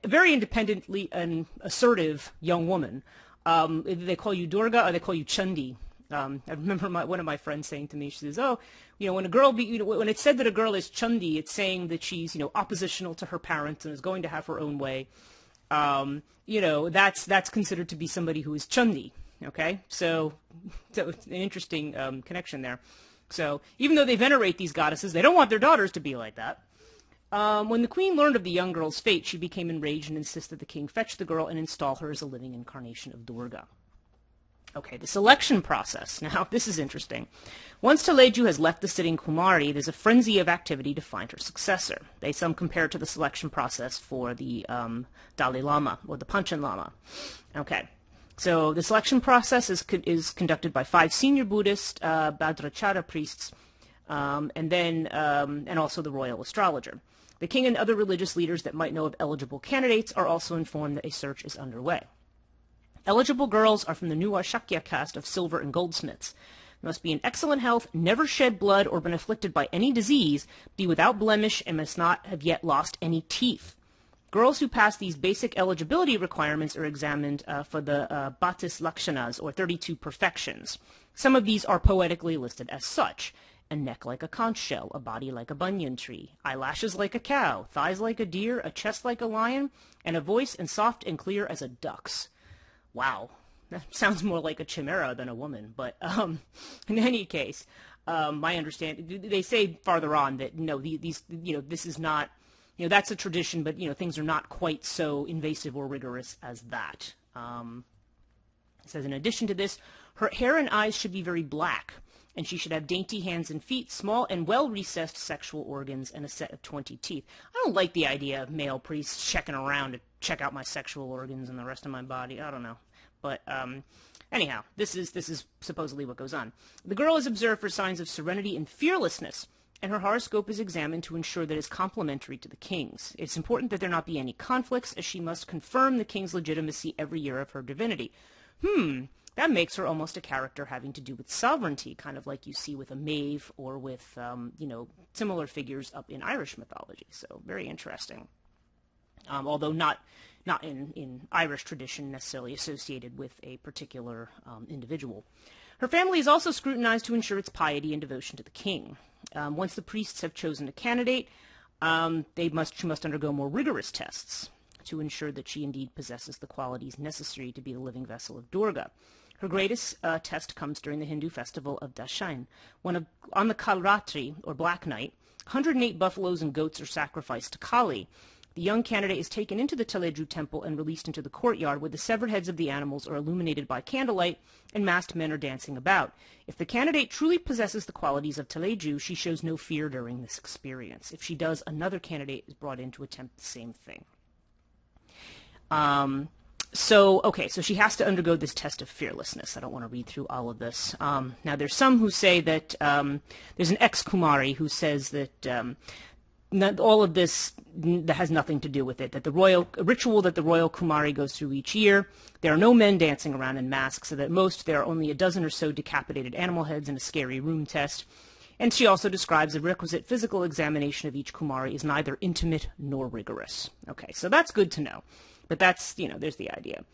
very independently and assertive young woman. They call you Durga or they call you Chandi. I remember one of my friends saying to me, she says, "Oh, when a girl when it's said that a girl is Chandi, it's saying that she's oppositional to her parents and is going to have her own way." That's considered to be somebody who is Chandi, okay? So it's an interesting connection there. So even though they venerate these goddesses, they don't want their daughters to be like that. When the queen learned of the young girl's fate, she became enraged and insisted the king fetch the girl and install her as a living incarnation of Durga. Okay, the selection process. Now, this is interesting. Once Teleju has left the sitting Kaumari, there's a frenzy of activity to find her successor. Some compare it to the selection process for the Dalai Lama or the Panchen Lama. Okay, so the selection process is conducted by 5 senior Buddhist Bhadrachara priests and also the royal astrologer. The king and other religious leaders that might know of eligible candidates are also informed that a search is underway. Eligible girls are from the Nuwa Shakya caste of silver and goldsmiths. They must be in excellent health, never shed blood or been afflicted by any disease, be without blemish, and must not have yet lost any teeth. Girls who pass these basic eligibility requirements are examined for the Bhattis Lakshanas, or 32 perfections. Some of these are poetically listed as such: a neck like a conch shell, a body like a banyan tree, eyelashes like a cow, thighs like a deer, a chest like a lion, and a voice as soft and clear as a duck's. Wow, that sounds more like a chimera than a woman. But in any case, my understanding, they say farther on that this is not, that's a tradition, but things are not quite so invasive or rigorous as that. It says, in addition to this, her hair and eyes should be very black, and she should have dainty hands and feet, small and well-recessed sexual organs, and a set of 20 teeth. I don't like the idea of male priests checking around to check out my sexual organs and the rest of my body. I don't know. But anyhow, this is supposedly what goes on. The girl is observed for signs of serenity and fearlessness, and her horoscope is examined to ensure that it is complementary to the king's. It's important that there not be any conflicts, as she must confirm the king's legitimacy every year of her divinity. that makes her almost a character having to do with sovereignty, kind of like you see with a Maeve or with, similar figures up in Irish mythology. So very interesting. Although not in Irish tradition necessarily associated with a particular individual. Her family is also scrutinized to ensure its piety and devotion to the king. Once the priests have chosen a candidate, she must undergo more rigorous tests to ensure that she indeed possesses the qualities necessary to be the living vessel of Durga. Her greatest test comes during the Hindu festival of Dashain. On the Kalratri, or Black Night, 108 buffaloes and goats are sacrificed to Kali. The young candidate is taken into the Teleju temple and released into the courtyard, where the severed heads of the animals are illuminated by candlelight and masked men are dancing about. If the candidate truly possesses the qualities of Teleju, she shows no fear during this experience. If she does, another candidate is brought in to attempt the same thing. So she has to undergo this test of fearlessness. I don't want to read through all of this. Now, there's some who say that, there's an ex-Kaumari who says that all of this that has nothing to do with it, that the royal ritual that the royal Kaumari goes through each year, there are no men dancing around in masks, so that at most there are only a dozen or so decapitated animal heads in a scary room test. And she also describes the requisite physical examination of each Kaumari is neither intimate nor rigorous. Okay, so that's good to know. But that's, there's the idea.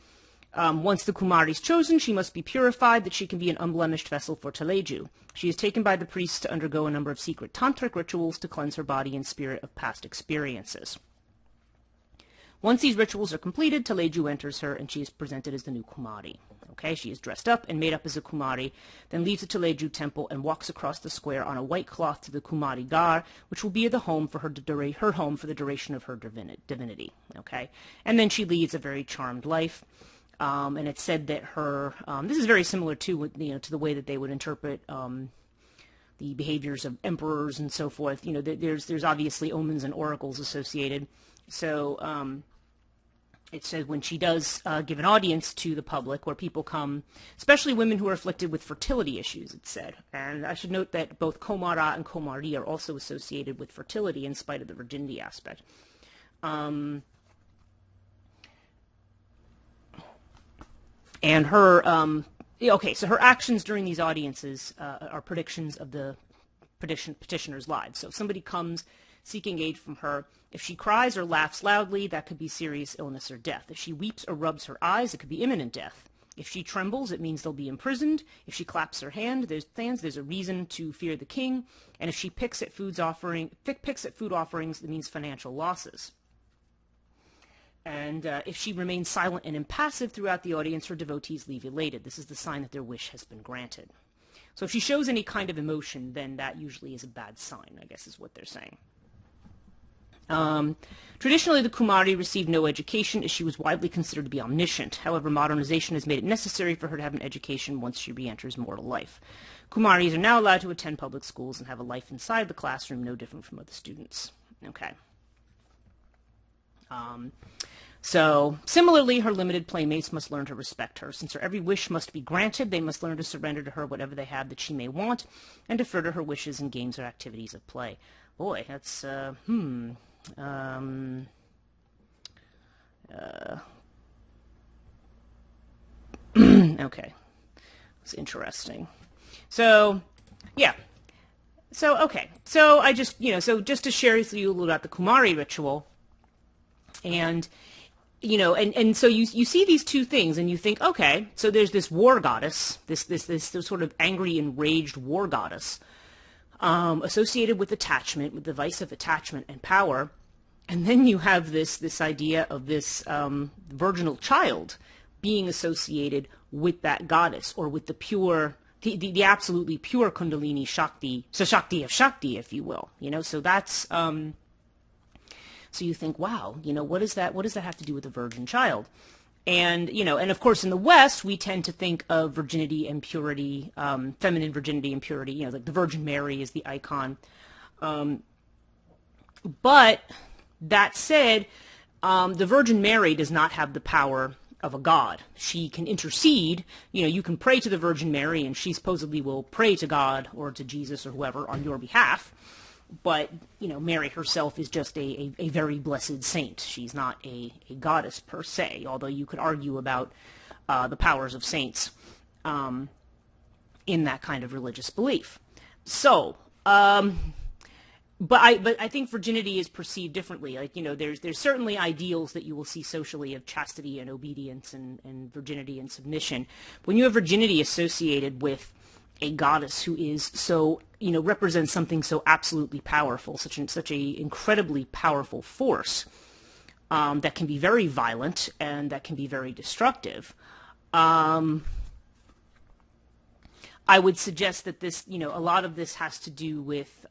Once the Kaumari is chosen, she must be purified that she can be an unblemished vessel for Teleju. She is taken by the priests to undergo a number of secret tantric rituals to cleanse her body and spirit of past experiences. Once these rituals are completed, Teleju enters her, and she is presented as the new Kaumari. Okay, she is dressed up and made up as a Kaumari, then leaves the Teleju temple and walks across the square on a white cloth to the Kaumari Gar, which will be the home for her home for the duration of her divinity. Okay, and then she leads a very charmed life. And it's said that her, this is very similar to the way that they would interpret the behaviors of emperors and so forth. There's obviously omens and oracles associated. So it says when she does give an audience to the public, where people come, especially women who are afflicted with fertility issues, it's said. And I should note that both Kaumara and Kaumari are also associated with fertility in spite of the virginity aspect. And her, so her actions during these audiences are predictions of the petitioner's lives. So if somebody comes seeking aid from her, if she cries or laughs loudly, that could be serious illness or death. If she weeps or rubs her eyes, it could be imminent death. If she trembles, it means they'll be imprisoned. If she claps her hands, there's a reason to fear the king. And if she picks at food offerings, it means financial losses. And if she remains silent and impassive throughout the audience, her devotees leave elated. This is the sign that their wish has been granted. So if she shows any kind of emotion, then that usually is a bad sign, I guess is what they're saying. Traditionally, the Kaumari received no education, as she was widely considered to be omniscient. However, modernization has made it necessary for her to have an education once she re-enters mortal life. Kaumaris are now allowed to attend public schools and have a life inside the classroom, no different from other students. Okay. So, similarly, her limited playmates must learn to respect her. Since her every wish must be granted, they must learn to surrender to her whatever they have that she may want, and defer to her wishes in games or activities of play. Boy, that's, okay. It's interesting. So, yeah. So, okay. So, I just, just to share with you a little about the Kaumari ritual, and and so you see these two things, and you think, okay, so there's this war goddess, this sort of angry, enraged war goddess, associated with attachment, with the vice of attachment and power, and then you have this idea of this virginal child being associated with that goddess, or with the pure, the absolutely pure Kundalini Shakti, so Shakti of Shakti, if you will, so that's. So you think, wow, what does that have to do with a virgin child? And, and of course in the West, we tend to think of virginity and purity, feminine virginity and purity, like the Virgin Mary is the icon. But that said, the Virgin Mary does not have the power of a god. She can intercede, you can pray to the Virgin Mary, and she supposedly will pray to God or to Jesus or whoever on your behalf. But, Mary herself is just a very blessed saint. She's not a goddess per se, although you could argue about the powers of saints. in that kind of religious belief. So, but I think virginity is perceived differently. Like, there's certainly ideals that you will see socially of chastity and obedience and virginity and submission. When you have virginity associated with a goddess who is so, represents something so absolutely powerful, such a incredibly powerful force, that can be very violent and that can be very destructive, I would suggest that this, a lot of this has to do with,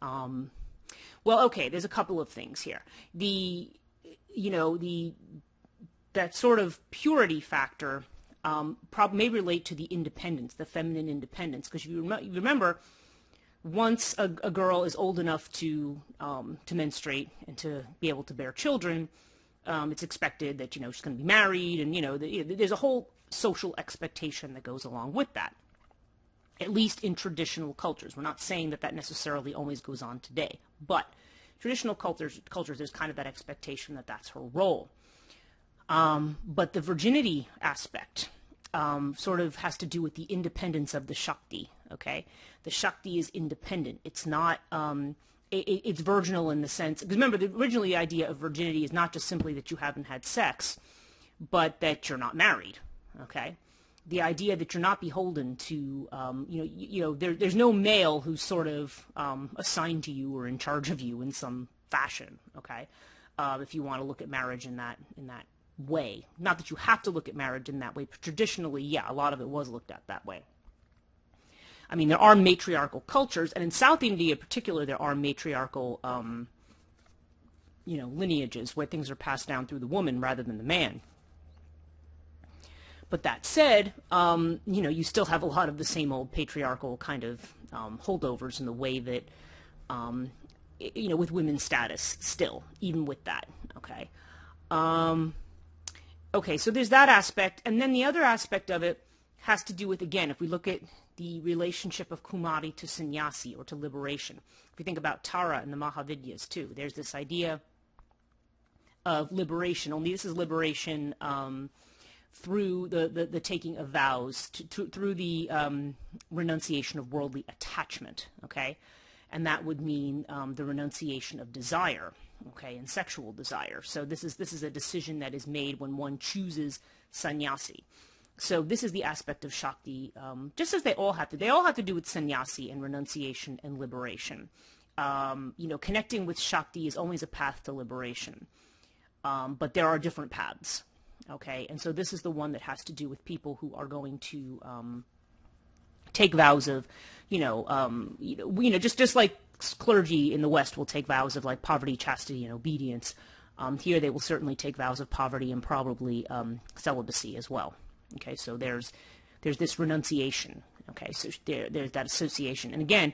there's a couple of things here. That sort of purity factor may relate to the independence, the feminine independence, because you remember, once a girl is old enough to menstruate and to be able to bear children, it's expected that, she's going to be married, and, there's a whole social expectation that goes along with that, at least in traditional cultures. We're not saying that that necessarily always goes on today, but traditional cultures, there's kind of that expectation that that's her role. But the virginity aspect sort of has to do with the independence of the shakti, okay? The shakti is independent. It's not, it's virginal in the sense, because remember, originally the idea of virginity is not just simply that you haven't had sex, but that you're not married, okay? The idea that you're not beholden to, there's no male who's sort of assigned to you or in charge of you in some fashion, okay? If you want to look at marriage in that way. Not that you have to look at marriage in that way, but traditionally, yeah, a lot of it was looked at that way. I mean, there are matriarchal cultures, and in South India in particular, there are matriarchal, lineages where things are passed down through the woman rather than the man. But that said, you still have a lot of the same old patriarchal kind of holdovers in the way that, with women's status still, even with that, okay? Okay, so there's that aspect, and then the other aspect of it has to do with, again, if we look at the relationship of Kaumari to sannyasi, or to liberation. If we think about Tara and the Mahavidyas, too, there's this idea of liberation, only this is liberation through the taking of vows, through the renunciation of worldly attachment, okay? And that would mean the renunciation of desire, okay, and sexual desire. So this is a decision that is made when one chooses sannyasi. So this is the aspect of Shakti, just as they all have to do with sannyasi and renunciation and liberation. Connecting with Shakti is always a path to liberation, but there are different paths. Okay, and so this is the one that has to do with people who are going to take vows of, just like clergy in the West will take vows of like poverty, chastity, and obedience. Here they will certainly take vows of poverty and probably celibacy as well. Okay, so there's this renunciation. Okay, so there's that association, and again,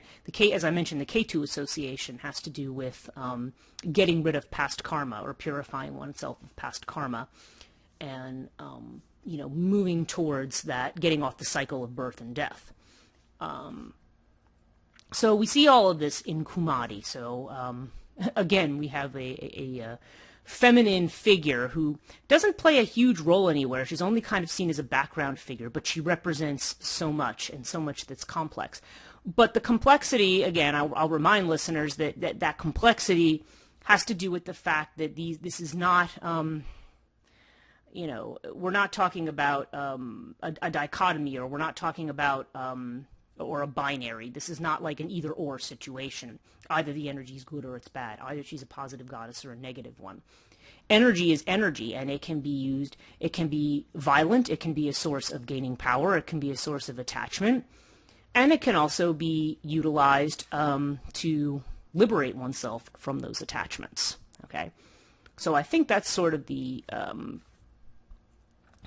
as I mentioned, the Ketu association has to do with getting rid of past karma or purifying oneself of past karma. And, moving towards that, getting off the cycle of birth and death. So we see all of this in Kaumari. So, again, we have a feminine figure who doesn't play a huge role anywhere. She's only kind of seen as a background figure, but she represents so much, and so much that's complex. But the complexity, again, I'll remind listeners that complexity has to do with the fact that this is not... we're not talking about a dichotomy, or we're not talking about or a binary. This is not like an either-or situation. Either the energy is good or it's bad. Either she's a positive goddess or a negative one. Energy is energy, and it can be used. It can be violent. It can be a source of gaining power. It can be a source of attachment. And it can also be utilized to liberate oneself from those attachments. Okay? So I think that's sort of the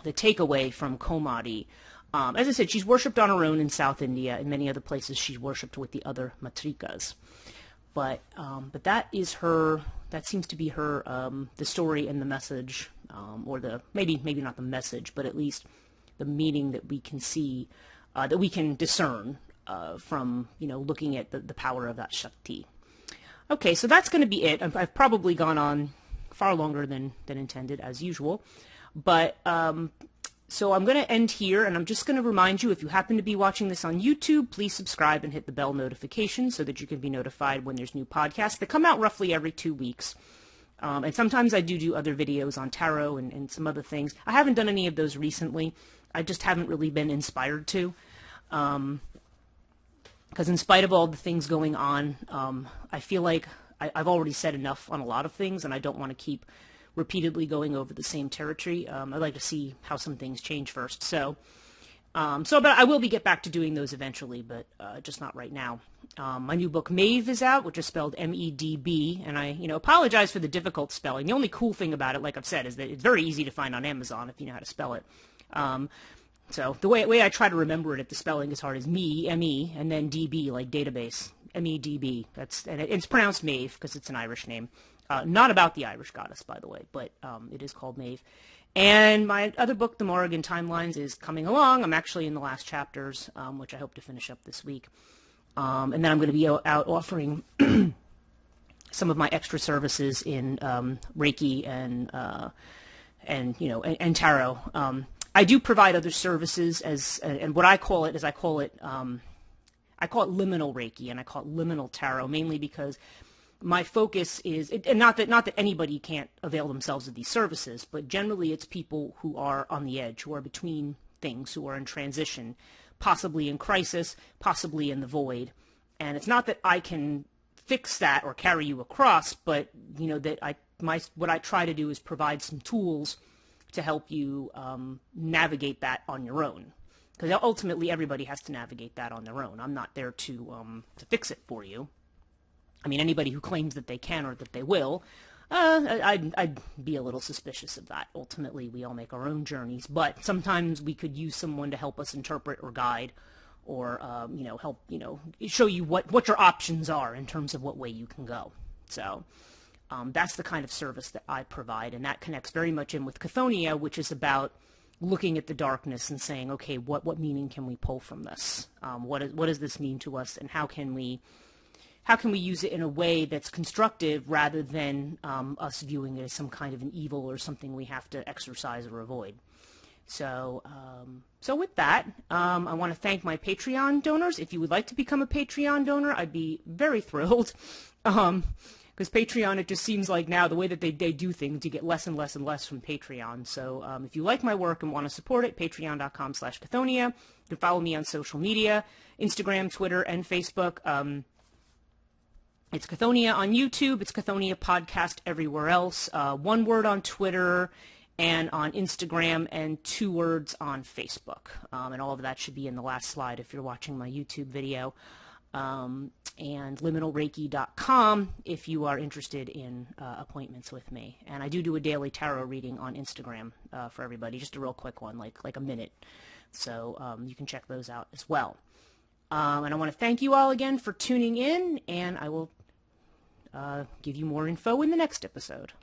takeaway from Kaumari. As I said, she's worshipped on her own in South India. In many other places, she's worshipped with the other matrikas. But that is her. That seems to be her. The story and the message, or the maybe not the message, but at least the meaning that we can see, that we can discern from looking at the power of that shakti. Okay, so that's going to be it. I've probably gone on far longer than intended, as usual. But So I'm going to end here, and I'm just going to remind you, if you happen to be watching this on YouTube, please subscribe and hit the bell notification so that you can be notified when there's new podcasts. They come out roughly every 2 weeks. And sometimes I do other videos on tarot and some other things. I haven't done any of those recently. I just haven't really been inspired to. Because in spite of all the things going on, I feel like I've already said enough on a lot of things, and I don't want to keep repeatedly going over the same territory. I'd like to see how some things change first. But I will get back to doing those eventually, but just not right now. My new book, Maeve, is out, which is spelled M-E-D-B, and I apologize for the difficult spelling. The only cool thing about it, like I've said, is that it's very easy to find on Amazon if you know how to spell it. So the way I try to remember it, if the spelling is hard, is me, M-E, and then D-B, like database, M-E-D-B. And it's pronounced Maeve because it's an Irish name. Not about the Irish goddess, by the way, but it is called Maeve. And my other book, The Morrigan Timelines, is coming along. I'm actually in the last chapters, which I hope to finish up this week. And then I'm going to be out offering some of my extra services in Reiki and tarot. I do provide other services and what I call it is I call it liminal Reiki, and I call it liminal tarot, mainly because my focus is, and not that anybody can't avail themselves of these services, but generally it's people who are on the edge, who are between things, who are in transition, possibly in crisis, possibly in the void. And it's not that I can fix that or carry you across, but what I try to do is provide some tools to help you navigate that on your own. Because ultimately everybody has to navigate that on their own. I'm not there to fix it for you. I mean, anybody who claims that they can or that they will, I'd be a little suspicious of that. Ultimately, we all make our own journeys, but sometimes we could use someone to help us interpret or guide, or help show you what your options are in terms of what way you can go. So that's the kind of service that I provide, and that connects very much in with Chthonia, which is about looking at the darkness and saying, okay, what meaning can we pull from this? What does this mean to us, and how can we use it in a way that's constructive rather than us viewing it as some kind of an evil or something we have to exorcise or avoid? So with that, I want to thank my Patreon donors. If you would like to become a Patreon donor, I'd be very thrilled. Because Patreon, it just seems like now the way that they do things, you get less and less and less from Patreon. So if you like my work and want to support it, patreon.com/Chthonia. You can follow me on social media, Instagram, Twitter, and Facebook. It's Chthonia on YouTube. It's Chthonia Podcast everywhere else. One word on Twitter and on Instagram, and 2 words on Facebook. And all of that should be in the last slide if you're watching my YouTube video. And liminalreiki.com if you are interested in appointments with me. And I do a daily tarot reading on Instagram for everybody, just a real quick one, like a minute. So you can check those out as well. And I want to thank you all again for tuning in, and I will give you more info in the next episode.